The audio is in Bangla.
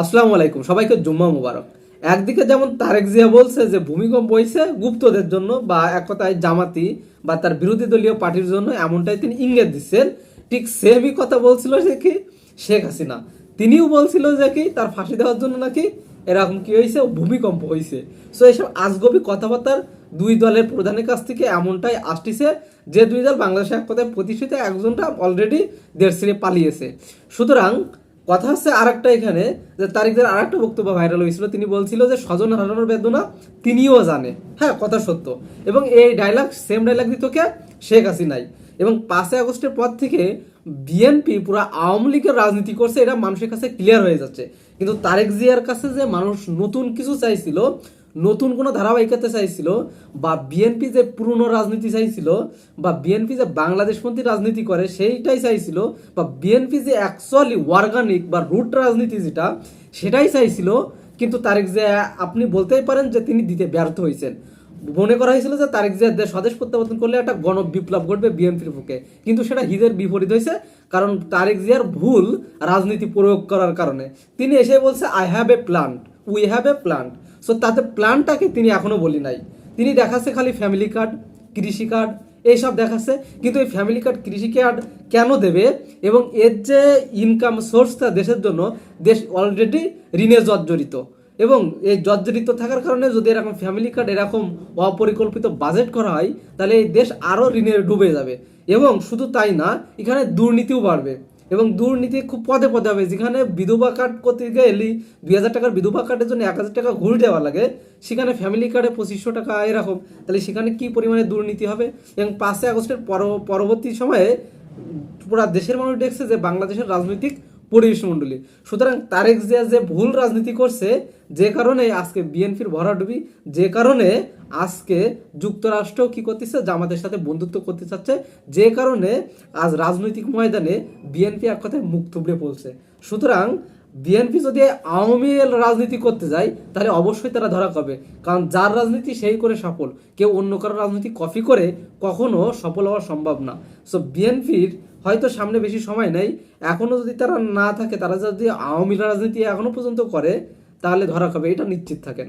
আসসালামু আলাইকুম, সবাইকে জুম্মা মুবারক। একদিকে যেমন তারেক জিয়া বলছে যে ভূমিকম্প হয়েছে গুপ্তদের জন্য বা এক কথায় জামাতি বা তার বিরোধী দলীয় পার্টির জন্য, এমনটাই তিনি ইঙ্গিত দিচ্ছেন। ঠিক সেমই কথা বলছিল যে কি শেখ হাসিনা, তিনিও বলছিল যে কি তার ফাঁসি দেওয়ার জন্য নাকি এরকম কি হয়েছে, ভূমিকম্প হয়েছে। সো এইসব আজগবি কথাবার্তার দুই দলের প্রধানের কাছ থেকে এমনটাই আসতেছে যে দুই দল বাংলাদেশে এক কথায় প্রতিষ্ঠিত, একজনটা অলরেডি দেশ ছেড়ে পালিয়েছে। সুতরাং কথা হচ্ছে আরেকটা এখানে, যে তারিকদের আরেকটা বক্তব্য ভাইরাল হয়েছিল। তিনি বলছিল যে স্বজন হারানোর বেদনা তিনিও জানে। হ্যাঁ, কথা সত্য। এবং এই ডায়লগ, সেম ডায়লগ দিত কে? শেখ হাসিনাই। এবং 5 আগস্টের পর থেকে বিএনপি পুরো আওয়ামী লীগের রাজনীতি করছে, এটা মানুষের কাছে ক্লিয়ার হয়ে যাচ্ছে। কিন্তু তারেক জিয়ার কাছে যে মানুষ নতুন কিছু চাইছিল, নতুন কোনো ধারাবাহিকতা চাইছিল, বা বিএনপি যে পুরনো রাজনীতি চাইছিল, বা বিএনপি যে বাংলাদেশপন্থী রাজনীতি করে সেইটাই চাইছিল, বা বিএনপি যে অ্যাকচুয়ালি অর্গানিক বা রুট রাজনীতি যেটা, সেটাই চাইছিল। কিন্তু তারেক জিয়া, আপনি বলতেই পারেন যে তিনি দিতে ব্যর্থ হয়েছেন। মনে করা হয়েছিল যে তারেক জিয়া স্বদেশ প্রত্যাবর্তন করলে একটা গণ বিপ্লব ঘটবে বিএনপির পক্ষে, কিন্তু সেটা হিদের বিপরীত হয়েছে। কারণ তারেক জিয়ার ভুল রাজনীতি প্রয়োগ করার কারণে তিনি এসে বলছে I have a plant, we have a plant. So তাতে প্ল্যানটাকে তিনি এখনো বলি নাই। তিনি দেখাচ্ছে খালি ফ্যামিলি কার্ড, কৃষি কার্ড, এইসব দেখাচ্ছে। কিন্তু এই ফ্যামিলি কার্ড, কৃষি কার্ড কেন দেবে? এবং এর যে ইনকাম সোর্সটা দেশের জন্য, দেশ অলরেডি ঋণে জর্জরিত। এবং এই জর্জরিত থাকার কারণে যদি এরকম ফ্যামিলি কার্ড, এরকম অপরিকল্পিত বাজেট করা হয়, তাহলে এই দেশ আরও ঋণে ডুবে যাবে। এবং শুধু তাই না, এখানে দুর্নীতিও বাড়বে। এবং দুর্নীতি খুব পদে পদে হবে। যেখানে বিধবা কার্ড করতে গেলে 2000 টাকার বিধবা কার্ডের জন্য 1000 টাকা ঘুষ দেওয়া লাগে, সেখানে ফ্যামিলি কার্ডে 2500 টাকা এরকম। তাহলে সেখানে কি পরিমাণে দুর্নীতি হবে? এবং 5 আগস্টের পরবর্তী সময়ে পুরা দেশের মানুষ দেখছে যে বাংলাদেশের রাজনৈতিক পরিবেশ মণ্ডলী। সুতরাং তারেক জিয়া যে ভুল রাজনীতি করছে, যে কারণে আজকে বিএনপির ভরাডুবি, যে কারণে আজকে যুক্তরাষ্ট্র কি করতেছে, জামাতের সাথে বন্ধুত্ব করতে চাচ্ছে, যে কারণে আজ রাজনৈতিক ময়দানে বিএনপি এক কথায় মুখ থুবড়ে পড়ছে। সুতরাং বিএনপি যদি আওয়ামী রাজনীতি করতে যায়, তাহলে অবশ্যই তারা ধরা পাবে। কারণ যার রাজনীতি সেই করে সফল, কেউ অন্য কারো রাজনীতি কপি করে কখনো সফল হওয়া সম্ভব না। সো বিএনপির হয়তো সামনে বেশি সময় নেই। এখনো যদি তারা না থাকে, তারা যদি আওয়ামী রাজনীতি এখনো পর্যন্ত করে, তাহলে ধরা খাবে, এটা নিশ্চিত থাকেন।